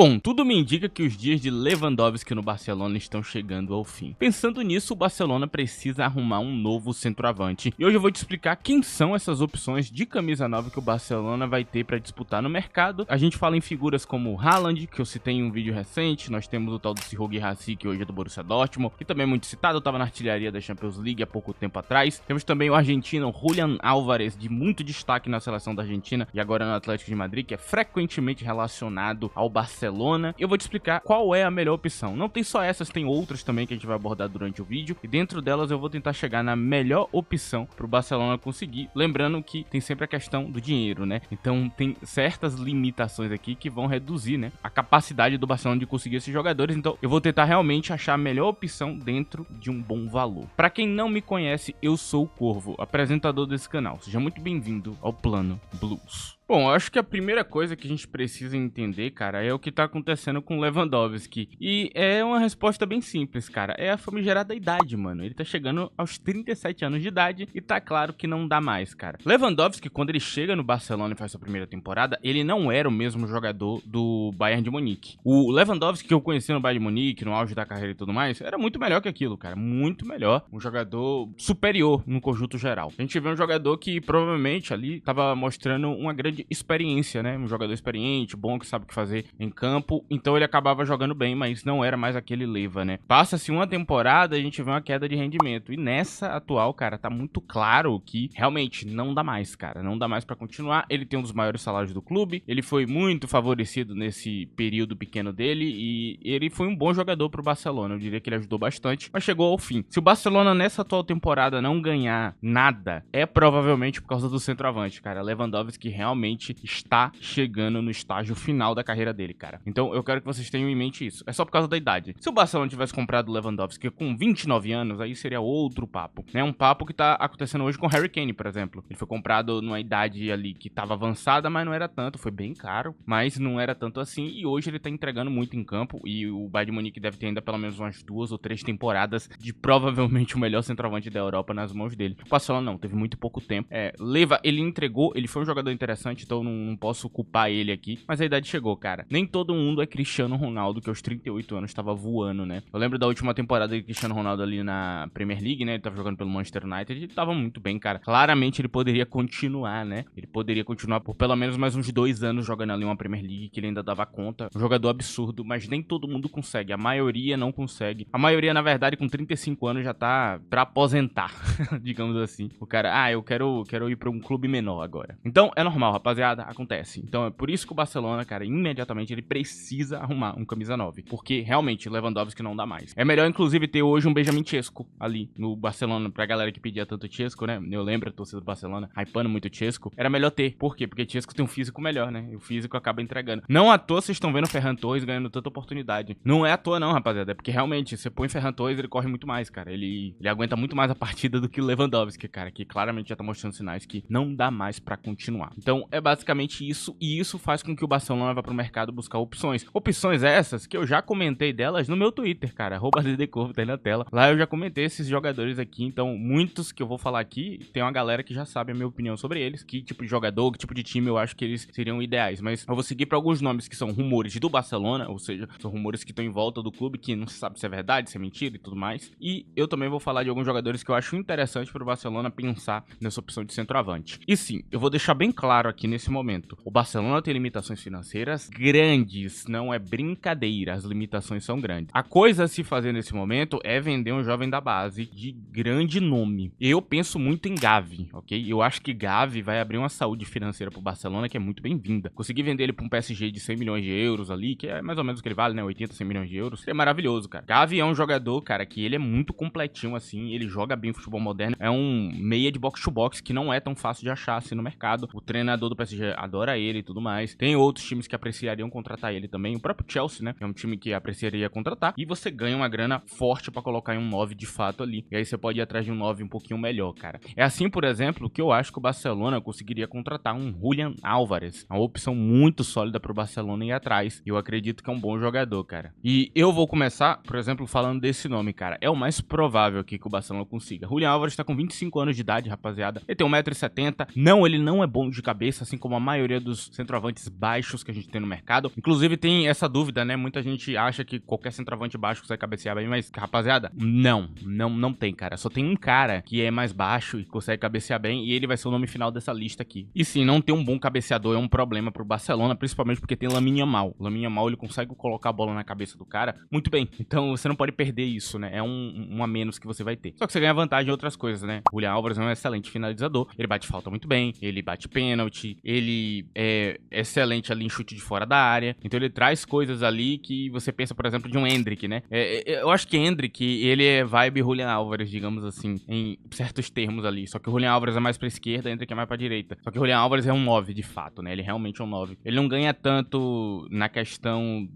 Bom, tudo me indica que os dias de Lewandowski no Barcelona estão chegando ao fim. Pensando nisso, o Barcelona precisa arrumar um novo centroavante. E hoje eu vou te explicar quem são essas opções de camisa nova que o Barcelona vai ter para disputar no mercado. A gente fala em figuras como o Haaland, que eu citei em um vídeo recente. Nós temos o tal do Serhou Guirassy, que hoje é do Borussia Dortmund, que também é muito citado, estava na artilharia da Champions League há pouco tempo atrás. Temos também o argentino Julián Álvarez, de muito destaque na seleção da Argentina e agora no Atlético de Madrid, que é frequentemente relacionado ao Barcelona. Eu vou te explicar qual é a melhor opção. Não tem só essas, tem outras também que a gente vai abordar durante o vídeo. E dentro delas eu vou tentar chegar na melhor opção para o Barcelona conseguir. Lembrando que tem sempre a questão do dinheiro, né? Então tem certas limitações aqui que vão reduzir, né, a capacidade do Barcelona de conseguir esses jogadores. Então eu vou tentar realmente achar a melhor opção dentro de um bom valor. Para quem não me conhece, eu sou o Corvo, apresentador desse canal. Seja muito bem-vindo ao Plano Blues. Bom, eu acho que a primeira coisa que a gente precisa entender, cara, é o que tá acontecendo com o Lewandowski. E é uma resposta bem simples, cara. É a famigerada idade, mano. Ele tá chegando aos 37 anos de idade e tá claro que não dá mais, cara. Lewandowski, quando ele chega no Barcelona e faz sua primeira temporada, ele não era o mesmo jogador do Bayern de Munique. O Lewandowski que eu conheci no Bayern de Munique, no auge da carreira e tudo mais, era muito melhor que aquilo, cara. Muito melhor. Um jogador superior no conjunto geral. A gente vê um jogador que provavelmente ali tava mostrando uma grande experiência, né? Um jogador experiente, bom, que sabe o que fazer em campo. Então ele acabava jogando bem, mas não era mais aquele Leva, né? Passa-se uma temporada, a gente vê uma queda de rendimento. E nessa atual, cara, tá muito claro que realmente não dá mais, cara. Não dá mais pra continuar. Ele tem um dos maiores salários do clube. Ele foi muito favorecido nesse período pequeno dele e ele foi um bom jogador pro Barcelona. Eu diria que ele ajudou bastante, mas chegou ao fim. Se o Barcelona nessa atual temporada não ganhar nada, é provavelmente por causa do centroavante, cara. Lewandowski realmente está chegando no estágio final da carreira dele, cara. Então eu quero que vocês tenham em mente isso. É só por causa da idade. Se o Barcelona tivesse comprado o Lewandowski com 29 anos, aí seria outro papo, né? Um papo que tá acontecendo hoje com o Harry Kane, por exemplo. Ele foi comprado numa idade ali que tava avançada, mas não era tanto. Foi bem caro, mas não era tanto assim. E hoje ele tá entregando muito em campo. E o Bayern de Munique deve ter ainda pelo menos umas 2 ou 3 temporadas de provavelmente o melhor centroavante da Europa nas mãos dele. O Barcelona não, teve muito pouco tempo. Leva, ele entregou, ele foi um jogador interessante, então não posso culpar ele aqui, mas a idade chegou, cara. Nem todo mundo é Cristiano Ronaldo, que aos 38 anos tava voando, né? Eu lembro da última temporada de Cristiano Ronaldo ali na Premier League, né? Ele tava jogando pelo Manchester United, ele tava muito bem, cara. Claramente ele poderia continuar, né? Ele poderia continuar por pelo menos mais uns 2 anos jogando ali uma Premier League, que ele ainda dava conta. Um jogador absurdo, mas nem todo mundo consegue. A maioria não consegue. A maioria, na verdade, com 35 anos já tá pra aposentar, digamos assim. O cara, eu quero ir pra um clube menor agora. Então, é normal, rapaziada. Acontece. Então é por isso que o Barcelona, cara, imediatamente ele precisa arrumar um camisa 9, porque realmente o Lewandowski não dá mais. É melhor inclusive ter hoje um Benjamin Chesco ali no Barcelona, pra galera que pedia tanto Chesco, né? Eu lembro a torcida do Barcelona hypando muito Chesco. Era melhor ter. Por quê? Porque Chesco tem um físico melhor, né? E o físico acaba entregando. Não à toa vocês estão vendo o Ferran Torres ganhando tanta oportunidade. Não é à toa não, rapaziada. É porque realmente, você põe Ferran Torres, ele corre muito mais, cara. Ele aguenta muito mais a partida do que o Lewandowski, cara, que claramente já tá mostrando sinais que não dá mais pra continuar. Então é basicamente isso, e isso faz com que o Barcelona vá pro mercado buscar opções. Opções essas que eu já comentei delas no meu Twitter, cara, @DDCorvo, tá aí na tela. Lá eu já comentei esses jogadores aqui, então muitos que eu vou falar aqui, tem uma galera que já sabe a minha opinião sobre eles, que tipo de jogador, que tipo de time eu acho que eles seriam ideais, mas eu vou seguir pra alguns nomes que são rumores do Barcelona, ou seja, são rumores que estão em volta do clube, que não se sabe se é verdade, se é mentira e tudo mais, e eu também vou falar de alguns jogadores que eu acho interessante pro Barcelona pensar nessa opção de centroavante. E sim, eu vou deixar bem claro aqui nesse momento, o Barcelona tem limitações financeiras grandes, não é brincadeira, as limitações são grandes. A coisa a se fazer nesse momento é vender um jovem da base de grande nome. Eu penso muito em Gavi, ok? Eu acho que Gavi vai abrir uma saúde financeira pro Barcelona que é muito bem-vinda. Conseguir vender ele pra um PSG de 100 milhões de euros ali, que é mais ou menos o que ele vale, né? 80, 100 milhões de euros. É maravilhoso, cara. Gavi é um jogador, cara, que ele é muito completinho, assim, ele joga bem futebol moderno. É um meia de box-to-box que não é tão fácil de achar, assim, no mercado. O treinador do PSG adora ele e tudo mais. Tem outros times que apreciariam contratar ele também. O próprio Chelsea, né? É um time que apreciaria contratar. E você ganha uma grana forte pra colocar em um 9 de fato ali. E aí você pode ir atrás de um 9 um pouquinho melhor, cara. É assim, por exemplo, que eu acho que o Barcelona conseguiria contratar um Julián Álvarez. Uma opção muito sólida pro Barcelona ir atrás. Eu acredito que é um bom jogador, cara. E eu vou começar, por exemplo, falando desse nome, cara. É o mais provável aqui que o Barcelona consiga. Julián Álvarez tá com 25 anos de idade, rapaziada. Ele tem 1,70 m. Não, ele não é bom de cabeça. cabeça, assim como a maioria dos centroavantes baixos que a gente tem no mercado. Inclusive tem essa dúvida, né? Muita gente acha que qualquer centroavante baixo consegue cabecear bem, mas, rapaziada, não tem, cara. Só tem um cara que é mais baixo e consegue cabecear bem, e ele vai ser o nome final dessa lista aqui. E sim, não ter um bom cabeceador é um problema pro Barcelona, principalmente porque tem Lamine Yamal. Lamine Yamal, ele consegue colocar a bola na cabeça do cara muito bem. Então você não pode perder isso, né? É um a menos que você vai ter. Só que você ganha vantagem em outras coisas, né? O Julián Álvares é um excelente finalizador. Ele bate falta muito bem, ele bate pênalti, ele é excelente ali em chute de fora da área. Então ele traz coisas ali que você pensa, por exemplo, de um Endrick, né? Eu acho que Endrick, ele é vibe Julián Álvares, digamos assim, em certos termos ali. Só que o Julián Álvares é mais pra esquerda, Endrick é mais pra direita. Só que o Julián Álvares é um 9, de fato, né? Ele realmente é um 9. Ele não ganha tanto na questão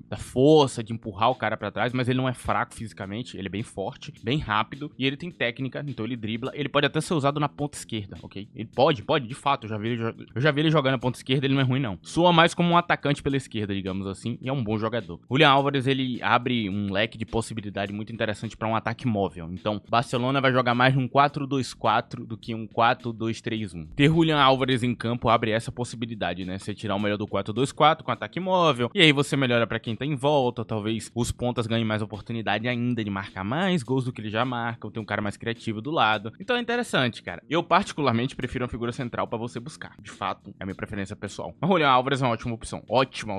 da força, de empurrar o cara pra trás, mas ele não é fraco fisicamente, ele é bem forte, bem rápido, e ele tem técnica, então ele dribla. Ele pode até ser usado na ponta esquerda, ok? Ele pode, de fato, eu já vi ele jogando na ponta esquerda, ele não é ruim não. Soa mais como um atacante pela esquerda, digamos assim, e é um bom jogador. O Julián Álvares, ele abre um leque de possibilidade muito interessante pra um ataque móvel. Então, Barcelona vai jogar mais num 4-2-4 do que um 4-2-3-1. Ter Julián Álvares em campo abre essa possibilidade, né? Você tirar o melhor do 4-2-4 com ataque móvel, e aí você melhora pra quem tá em volta, talvez os pontas ganhem mais oportunidade ainda de marcar mais gols do que eles já marcam, tem um cara mais criativo do lado. Então é interessante, cara. Eu particularmente prefiro uma figura central pra você buscar. De fato, é a minha preferência pessoal. Mas o Julián Álvares é uma ótima opção. Ótima.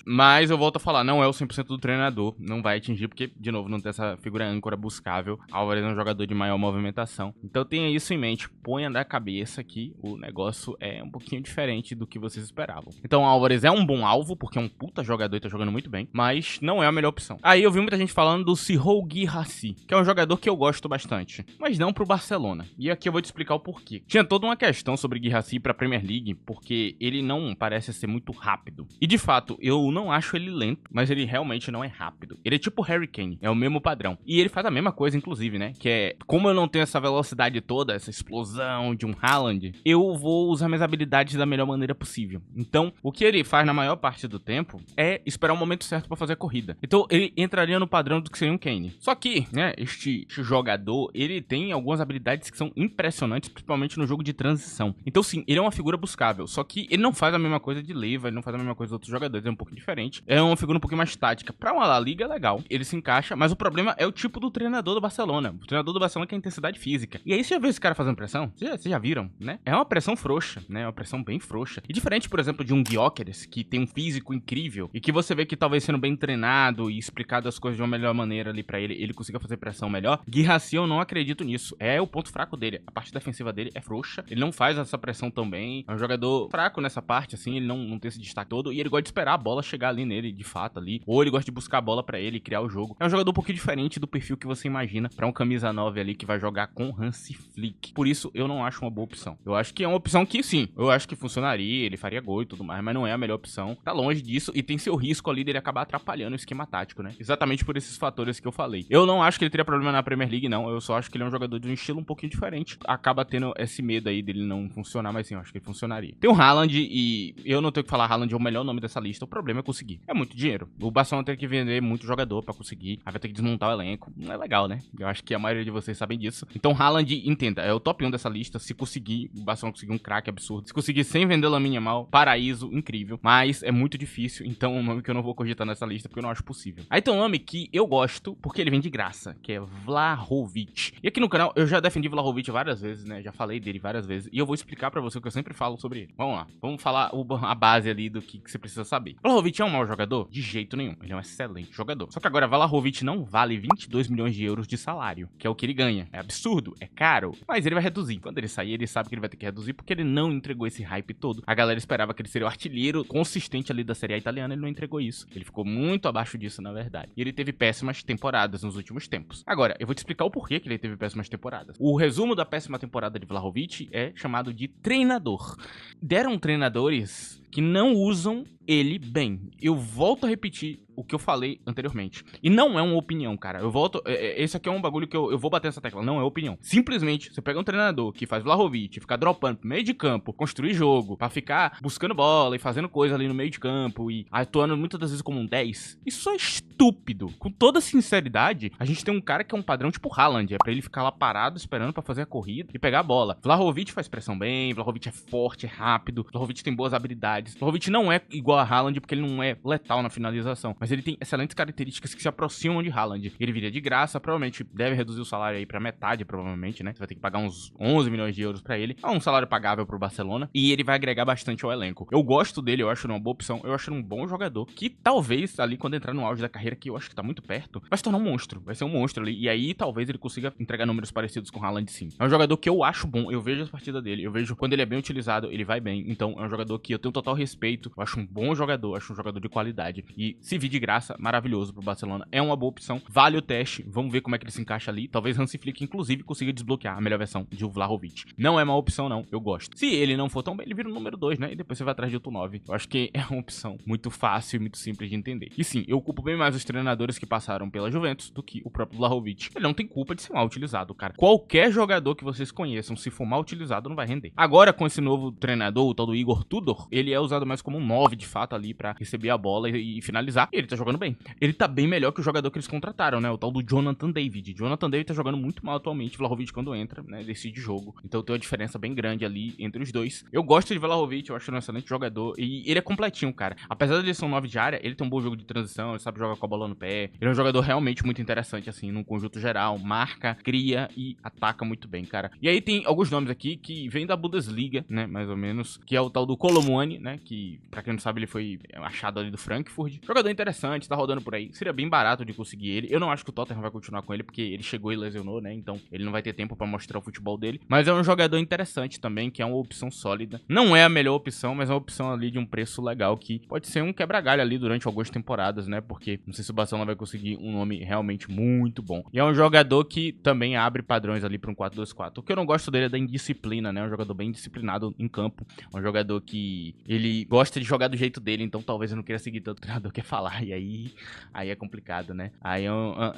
Mas eu volto a falar, não é o 100% do treinador, não vai atingir, porque, de novo, não tem essa figura âncora buscável. Álvares é um jogador de maior movimentação. Então tenha isso em mente, ponha na cabeça que o negócio é um pouquinho diferente do que vocês esperavam. Então Álvares é um bom alvo, porque é um puta jogador e tá jogando muito bem, mas não é a melhor opção. Aí eu vi muita gente falando do Serhou Guirassy, que é um jogador que eu gosto bastante, mas não pro Barcelona. E aqui eu vou te explicar o porquê. Tinha toda uma questão sobre Guirassy pra Premier League, porque ele não parece ser muito rápido. E de fato, eu não acho ele lento, mas ele realmente não é rápido. Ele é tipo Harry Kane, é o mesmo padrão. E ele faz a mesma coisa, inclusive, né? Que é, como eu não tenho essa velocidade toda, essa explosão de um Haaland, eu vou usar minhas habilidades da melhor maneira possível. Então, o que ele faz na maior parte do tempo é esperar o momento certo pra fazer a corrida. Então, ele entraria no padrão do que seria um Kane. Só que, né, este jogador, ele tem algumas habilidades que são impressionantes, principalmente no jogo de transição. Então, sim, ele é uma figura buscável. Só que ele não faz a mesma coisa de Leva, ele não faz a mesma coisa dos outros jogadores, é um pouco diferente. É uma figura um pouquinho mais tática. Pra uma La Liga é legal, ele se encaixa, mas o problema é o tipo do treinador do Barcelona. O treinador do Barcelona quer intensidade física. E aí, você já viu esse cara fazendo pressão? Vocês já viram, né? É uma pressão frouxa, né? É uma pressão bem frouxa. E diferente, por exemplo, de um Gyökeres, que tem um físico incrível e que você vê que talvez sendo bem treinado e explicado as coisas de uma melhor maneira ali pra ele, ele consiga fazer pressão melhor. Guirassy, eu não acredito nisso. É o ponto fraco dele. A parte defensiva dele é frouxa. Ele não faz essa pressão tão bem. É um jogador fraco nessa parte, assim. Ele não tem esse destaque todo. E ele gosta de esperar a bola chegar ali nele, de fato, ali. Ou ele gosta de buscar a bola pra ele e criar o jogo. É um jogador um pouquinho diferente do perfil que você imagina pra um camisa 9 ali que vai jogar com Hansi Flick. Por isso, eu não acho uma boa opção. Eu acho que é uma opção que, sim, eu acho que funcionaria, ele faria gol e tudo mais, mas não é a melhor opção. Tá longe disso e tem seu risco ali dele acabar atrapalhando o esquema tático, né? Exatamente por esses fatores que eu falei. Eu não acho que ele teria problema na Premier League, não. Eu só acho que ele é um jogador de um estilo um pouquinho diferente. Acaba tendo esse medo aí dele não funcionar, mas sim, eu acho que ele funcionaria. Tem o Haaland e eu não tenho que falar, Haaland é o melhor nome dessa lista. O problema é conseguir. É muito dinheiro. O Barcelona tem que vender muito jogador pra conseguir. Aí vai ter que desmontar o elenco. Não é legal, né? Eu acho que a maioria de vocês sabem disso. Então, Haaland, entenda, é o top 1 dessa lista. Se conseguir, o Barcelona conseguir um craque absurdo. Se conseguir sem vender Lamine Yamal, paraíso, incrível. Mas é muito difícil, então é um nome que eu não vou cogitar nessa lista porque eu não acho possível. Aí tem um nome que eu gosto porque ele vem de graça, que é Vlahovic. E aqui no canal eu já defendi Vlahovic várias vezes, né? Já falei dele várias vezes. E eu vou explicar pra você o que eu sempre falo sobre ele. Vamos lá. Vamos falar a base ali do que você precisa saber. Vlahovic é um mau jogador? De jeito nenhum. Ele é um excelente jogador. Só que agora Vlahovic não vale 22 milhões de euros de salário, que é o que ele ganha. É absurdo, é caro, mas ele vai reduzir. Quando ele sair, ele sabe que ele vai ter que reduzir porque ele não entregou esse hype todo. A galera esperava que ele seria o artilheiro consistente ali da Série A italiana, ele não entregou isso. Ele ficou muito abaixo disso, na verdade. E ele teve péssimas temporadas nos últimos tempos. Agora, eu vou te explicar o porquê que ele teve péssimas temporadas. O resumo da péssima temporada de Vlahovic é chamado de treinador. Deram treinadores que não usam ele bem. Eu volto a repetir o que eu falei anteriormente. E não é uma opinião, cara. Esse aqui é um bagulho que eu vou bater nessa tecla. Não é opinião. Simplesmente, você pega um treinador que faz Vlahovic, ficar dropando pro meio de campo, construir jogo, pra ficar buscando bola e fazendo coisa ali no meio de campo e atuando muitas das vezes como um 10. Isso é estúpido. Com toda sinceridade, a gente tem um cara que é um padrão tipo Haaland. É pra ele ficar lá parado esperando pra fazer a corrida e pegar a bola. Vlahovic faz pressão bem, Vlahovic é forte, é rápido, Vlahovic tem boas habilidades. Vlahovic não é igual a Haaland porque ele não é letal na finalização, mas ele tem excelentes características que se aproximam de Haaland. Ele viria de graça, provavelmente deve reduzir o salário aí pra metade, provavelmente, né? Você vai ter que pagar uns 11 milhões de euros pra ele. É um salário pagável pro Barcelona e ele vai agregar bastante ao elenco. Eu gosto dele, eu acho ele uma boa opção, eu acho ele um bom jogador que talvez ali quando entrar no auge da carreira, que eu acho que tá muito perto, vai se tornar um monstro, vai ser um monstro ali e aí talvez ele consiga entregar números parecidos com Haaland sim. É um jogador que eu acho bom, eu vejo as partidas dele, eu vejo quando ele é bem utilizado, ele vai bem, então é um jogador que eu tenho total respeito, eu acho um bom jogador, acho um jogador de qualidade e se vir de graça, maravilhoso pro Barcelona, é uma boa opção, vale o teste, vamos ver como é que ele se encaixa ali, talvez Hansi Flick inclusive consiga desbloquear a melhor versão de Vlahovic. Não é uma opção não, eu gosto. Se ele não for tão bem, ele vira o número 2, né, e depois você vai atrás de outro 9. Eu acho que é uma opção muito fácil e muito simples de entender. E sim, eu culpo bem mais os treinadores que passaram pela Juventus do que o próprio Vlahovic. Ele não tem culpa de ser mal utilizado, cara. Qualquer jogador que vocês conheçam, se for mal utilizado, não vai render. Agora, com esse novo treinador, o tal do Igor Tudor, ele é usado mais como um 9, de fato, ali pra receber a bola e finalizar. E ele tá jogando bem. Ele tá bem melhor que o jogador que eles contrataram, né? O tal do Jonathan David. Jonathan David tá jogando muito mal atualmente. Vlahovic, quando entra, né, decide jogo. Então tem uma diferença bem grande ali entre os dois. Eu gosto de Vlahovic, eu acho ele um excelente jogador. E ele é completinho, cara. Apesar de ele ser um 9 de área, ele tem um bom jogo de transição, ele sabe jogar com a bola no pé. Ele é um jogador realmente muito interessante, assim, num conjunto geral. Marca, cria e ataca muito bem, cara. E aí tem alguns nomes aqui que vêm da Bundesliga, né, mais ou menos, que é o tal do Colomwani, né, que, pra quem não sabe, ele foi achado ali do Frankfurt. Jogador interessante, tá rodando por aí. Seria bem barato de conseguir ele. Eu não acho que o Tottenham vai continuar com ele, porque ele chegou e lesionou, né, então ele não vai ter tempo pra mostrar o futebol dele. Mas é um jogador interessante também, que é uma opção sólida. Não é a melhor opção, mas é uma opção ali de um preço legal, que pode ser um quebra-galho ali durante algumas temporadas, né, porque não sei se o Barcelona vai conseguir um nome realmente muito bom. E é um jogador que também abre padrões ali pra um 4-2-4. O que eu não gosto dele é da indisciplina, né, é um jogador bem disciplinado em campo. É um jogador que ele gosta de jogar do jeito dele, então talvez eu não queira seguir tanto o treinador quer falar, e aí é complicado, né. Aí é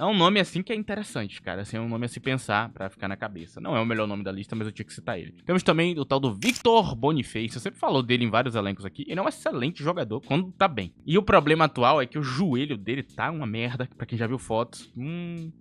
um nome assim que é interessante, cara, assim, é um nome a se pensar pra ficar na cabeça. Não é o melhor nome da lista, mas eu tinha que citar ele. Temos também o tal do Victor Boniface, eu sempre falo dele em vários elencos aqui, ele é um excelente jogador quando tá bem. E o problema atual é que o joelho dele tá uma merda, pra quem já viu fotos.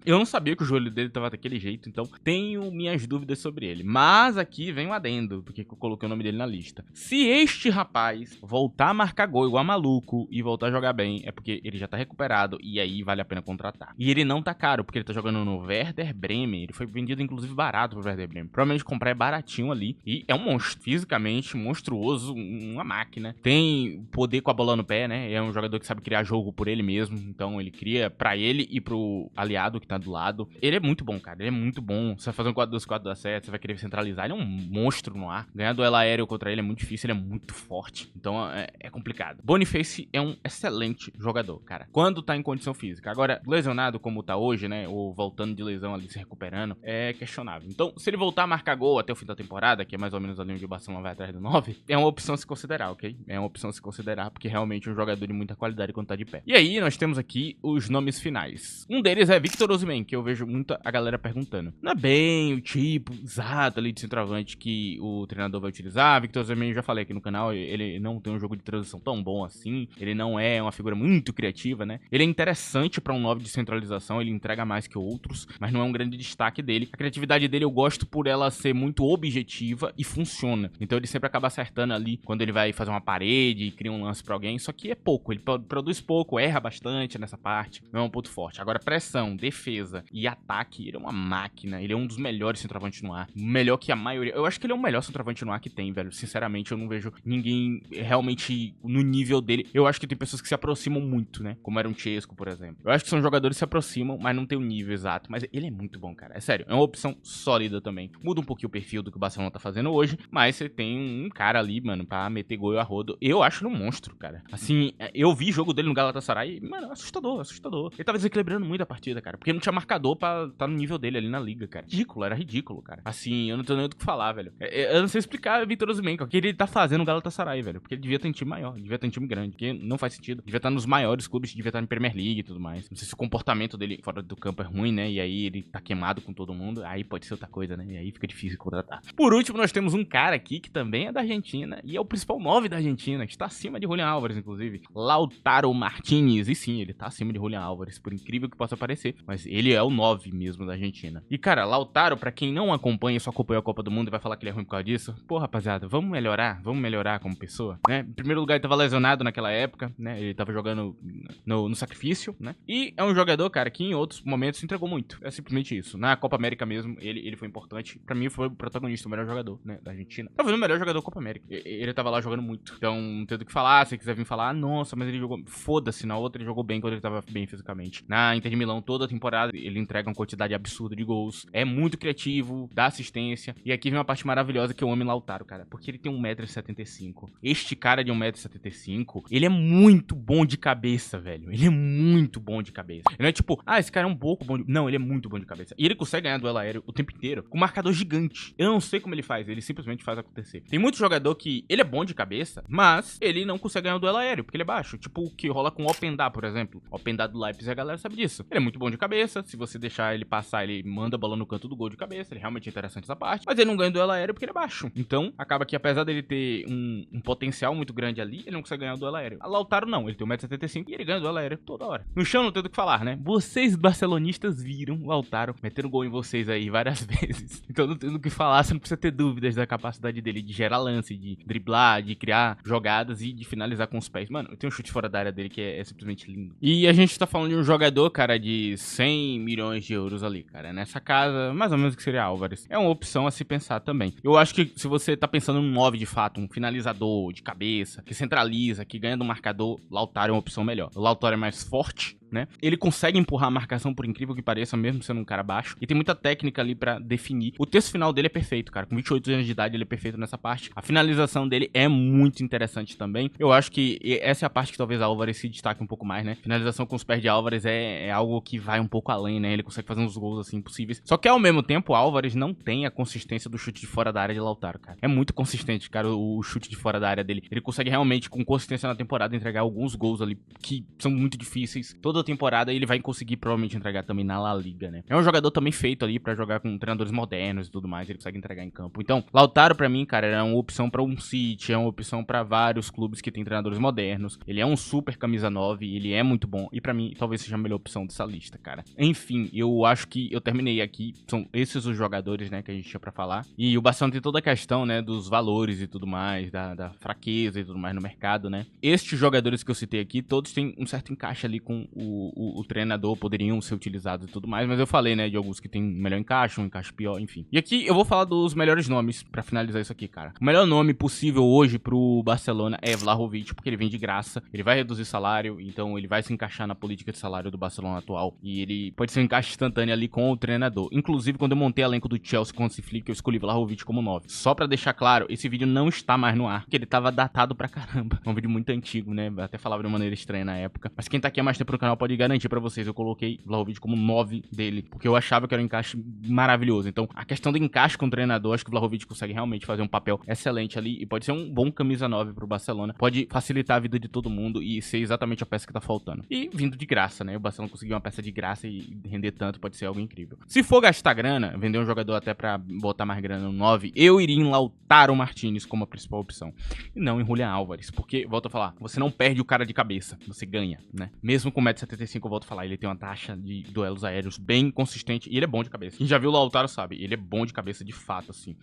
Eu não sabia que o joelho dele tava daquele jeito, então tenho minhas dúvidas sobre ele. Mas aqui vem um adendo, porque eu coloquei o nome dele na lista. Se este rapaz voltar a marcar gol igual maluco e voltar a jogar bem, é porque ele já tá recuperado e aí vale a pena contratar. E ele não tá caro, porque ele tá jogando no Werder Bremen, ele foi vendido inclusive barato pro Werder Bremen. Provavelmente comprar é baratinho ali e é um monstro, fisicamente monstruoso, uma máquina. Tem poder com a bola no pé, né? É um jogador que sabe criar jogo por ele mesmo, então ele cria pra ele e pro aliado que tá do lado. Ele é muito bom, cara, ele é muito bom. Você vai fazer um 4-2-4 dar certo, você vai querer centralizar, ele é um monstro no ar. Ganhar duelo aéreo contra ele é muito difícil, ele é muito forte, então é complicado. Boniface é um excelente jogador, cara, quando tá em condição física. Agora, lesionado como tá hoje, né, ou voltando de lesão ali, se recuperando, é questionável. Então, se ele voltar a marcar gol até o fim da temporada, que é mais ou menos ali onde o Barcelona vai atrás do 9, é uma opção a se considerar, ok? É uma opção a se considerar, porque realmente é um jogador de muita qualidade quando tá de pé. E aí, nós temos aqui os nomes finais. Um deles é Victor Osimhen, que eu vejo muita a galera perguntando. Não é bem o tipo exato ali de centroavante que o treinador vai utilizar. Victor Osimhen, eu já falei aqui no canal, ele não tem um jogo de transição tão bom assim. Ele não é uma figura muito criativa, né? Ele é interessante pra um 9 de centralização, ele entrega mais que outros, mas não é um grande destaque dele. A criatividade dele eu gosto por ela ser muito objetiva e funciona. Então ele sempre acaba acertando ali quando ele vai fazer uma parede e cria um lance pra alguém, só que é pouco, ele produz pouco, erra bastante nessa parte, não é um ponto forte. Agora pressão, defesa e ataque, ele é uma máquina, ele é um dos melhores centroavantes no ar, melhor que a maioria. Eu acho que ele é o melhor centroavante no ar que tem, velho. Sinceramente, eu não vejo ninguém realmente no nível dele. Eu acho que tem pessoas que se aproximam muito, né? Como era um Chesco, por exemplo. Eu acho que são jogadores que se aproximam, mas não tem o nível exato. Mas ele é muito bom, cara. É sério, é uma opção sólida também. Muda um pouquinho o perfil do que o Barcelona tá fazendo hoje, mas você tem um cara ali, mano, pra meter gol a rodo. Eu acho ele um monstro, cara. Assim, eu vi jogo dele no Galatasaray e, mano, assustador, assustador. Ele tava desequilibrando muito a partida, cara, porque não tinha marcador pra tá no nível dele ali na liga, cara. Ridículo, era ridículo, cara. Assim, eu não tenho nem o que falar, velho. Eu não sei explicar o Victor Osimhen, o que ele tá fazendo no Galatasaray, velho. Porque ele devia ter um time maior, devia ter um time grande. Porque não faz sentido. Devia estar nos maiores clubes, devia estar em Premier League e tudo mais. Não sei se o comportamento dele fora do campo é ruim, né? E aí ele tá queimado com todo mundo. Aí pode ser outra coisa, né? E aí fica difícil contratar. Por último, nós temos um cara aqui que também é da Argentina. E é o principal 9 da Argentina. Que está acima de Julián Álvares, inclusive. Lautaro Martínez. E sim, ele tá acima de Julián Álvares. Por incrível que possa parecer. Mas ele é o 9 mesmo da Argentina. E cara, Lautaro, pra quem não acompanha, só acompanhou a Copa do Mundo e vai falar que ele é ruim por causa disso. Pô, rapaziada, vamos melhorar como pessoa, né? Em primeiro lugar, ele tava lesionado naquela época, né? Ele tava jogando no sacrifício, né? E é um jogador, cara, que em outros momentos se entregou muito. É simplesmente isso. Na Copa América mesmo, ele foi importante. Pra mim, foi o protagonista, o melhor jogador, né? Da Argentina. Talvez o melhor jogador da Copa América. Ele tava lá jogando muito. Então, não tem do que falar. Se quiser vir falar, nossa, mas ele jogou... Foda-se, na outra ele jogou bem quando ele tava bem fisicamente. Na Inter de Milão, toda a temporada, ele entrega uma quantidade absurda de gols. É muito criativo, dá assistência. E aqui vem uma parte maravilhosa que eu amo em Lautaro, cara. Porque ele tem 1,75 m. Este cara de 1,75 m, ele é muito bom de cabeça, velho. Ele é muito bom de cabeça. Ele não é tipo, esse cara é um pouco bom de... Não, ele é muito bom de cabeça. E ele consegue ganhar duelo aéreo o tempo inteiro com um marcador gigante. Eu não sei como ele faz, ele simplesmente faz acontecer. Tem muito jogador que ele é bom de cabeça, mas ele não consegue ganhar o duelo aéreo, porque ele é baixo. Tipo o que rola com o Openda, por exemplo. O Openda do Leipzig, a galera sabe disso. Ele é muito bom de cabeça. Se você deixar ele passar, ele manda a bola no canto do gol de cabeça. Ele realmente é interessante essa parte. Mas ele não ganha o duelo aéreo porque ele é baixo. Então, acaba que apesar dele ter um potencial muito grande ali, ele não consegue ganhar o duelo aéreo. A Lautaro não, ele tem 1,75 m e ele ganha o duelo aéreo toda hora. No chão não tem do que falar, né? Vocês barcelonistas viram o Lautaro metendo gol em vocês aí várias vezes. Então não tem do que falar, você não precisa ter dúvidas da capacidade dele de gerar lance, de driblar, de criar jogadas e de finalizar com os pés. Mano, tem um chute fora da área dele que é simplesmente lindo. E a gente tá falando de um jogador, cara, de 100 milhões de euros ali, cara. Nessa casa, mais ou menos o que seria Álvares. É uma opção a se pensar também. Eu acho que se você tá pensando num 9 de fato, um finalizador de cabeça, que centraliza, que ganha do marcador, Lautaro é uma opção melhor. O Lautaro é mais forte, né? Ele consegue empurrar a marcação, por incrível que pareça, mesmo sendo um cara baixo. E tem muita técnica ali pra definir. O terço final dele é perfeito, cara. Com 28 anos de idade, ele é perfeito nessa parte. A finalização dele é muito interessante também. Eu acho que essa é a parte que talvez Álvares se destaque um pouco mais, né? Finalização com os pés de Álvares é algo que vai um pouco além, né? Ele consegue fazer uns gols, assim, impossíveis. Só que, ao mesmo tempo, o Álvares não tem a consistência do chute de fora da área de Lautaro, cara. É muito consistente, cara, o chute de fora da área dele. Ele consegue realmente, com consistência na temporada, entregar alguns gols ali que são muito difíceis. Toda a temporada ele vai conseguir provavelmente entregar também na La Liga, né? É um jogador também feito ali pra jogar com treinadores modernos e tudo mais, ele consegue entregar em campo. Então, Lautaro pra mim, cara, é uma opção pra um City, é uma opção pra vários clubes que tem treinadores modernos. Ele é um super camisa 9, ele é muito bom e pra mim talvez seja a melhor opção dessa lista, cara. Enfim, eu acho que eu terminei aqui, são esses os jogadores, né, que a gente tinha pra falar. E o Barcelona tem toda a questão, né, dos valores e tudo mais, da fraqueza e tudo mais no mercado, né? Estes jogadores que eu citei aqui, todos têm um certo encaixe ali com o treinador, poderiam ser utilizados e tudo mais, mas eu falei, né, de alguns que tem melhor encaixe, um encaixe pior, enfim. E aqui eu vou falar dos melhores nomes pra finalizar isso aqui, cara. O melhor nome possível hoje pro Barcelona é Vlahovic, porque ele vem de graça, ele vai reduzir salário, então ele vai se encaixar na política de salário do Barcelona atual, e ele pode ser um encaixe instantâneo ali com o treinador. Inclusive, quando eu montei o elenco do Chelsea com o Hansi Flick, eu escolhi Vlahovic como 9. Só pra deixar claro, esse vídeo não está mais no ar, porque ele tava datado pra caramba. É um vídeo muito antigo, né, até falava de uma maneira estranha na época, mas quem tá aqui há mais tempo no canal pode garantir pra vocês, eu coloquei Vlahovic como 9 dele, porque eu achava que era um encaixe maravilhoso. Então, a questão do encaixe com o treinador, acho que o Vlahovic consegue realmente fazer um papel excelente ali e pode ser um bom camisa 9 pro Barcelona. Pode facilitar a vida de todo mundo e ser exatamente a peça que tá faltando. E vindo de graça, né? O Barcelona conseguiu uma peça de graça e render tanto, pode ser algo incrível. Se for gastar grana, vender um jogador até pra botar mais grana no 9, eu iria em Lautaro Martínez como a principal opção. E não em Julián Álvares, porque, volto a falar, você não perde o cara de cabeça, você ganha, né? Mesmo com 1,75 m, eu volto a falar, ele tem uma taxa de duelos aéreos bem consistente e ele é bom de cabeça. Quem já viu o Lautaro sabe, ele é bom de cabeça de fato, assim.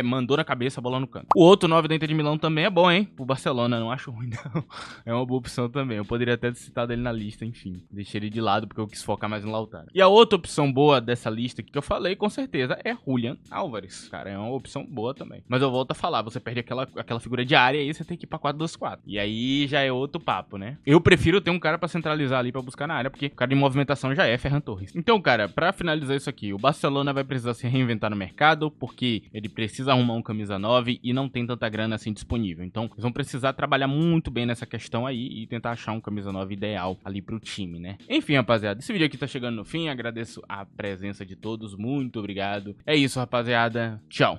Mandou na cabeça, a bola no canto. O outro 9 da Inter de Milão também é bom, hein? Pro Barcelona, não acho ruim, não. É uma boa opção também. Eu poderia até ter citado ele na lista, enfim. Deixei ele de lado porque eu quis focar mais no Lautaro. E a outra opção boa dessa lista que eu falei, com certeza, é Julián Álvares. Cara, é uma opção boa também. Mas eu volto a falar, você perde aquela figura de área e aí você tem que ir pra 4-2-4. E aí já é outro papo, né? Eu prefiro ter um cara pra centralizar ali, pra buscar na área, porque o cara de movimentação já é Ferran Torres. Então, cara, pra finalizar isso aqui, o Barcelona vai precisar se reinventar no mercado, porque ele precisa arrumar um camisa 9 e não tem tanta grana assim disponível. Então, eles vão precisar trabalhar muito bem nessa questão aí e tentar achar um camisa 9 ideal ali pro time, né? Enfim, rapaziada, esse vídeo aqui tá chegando no fim, agradeço a presença de todos, muito obrigado. É isso, rapaziada, tchau!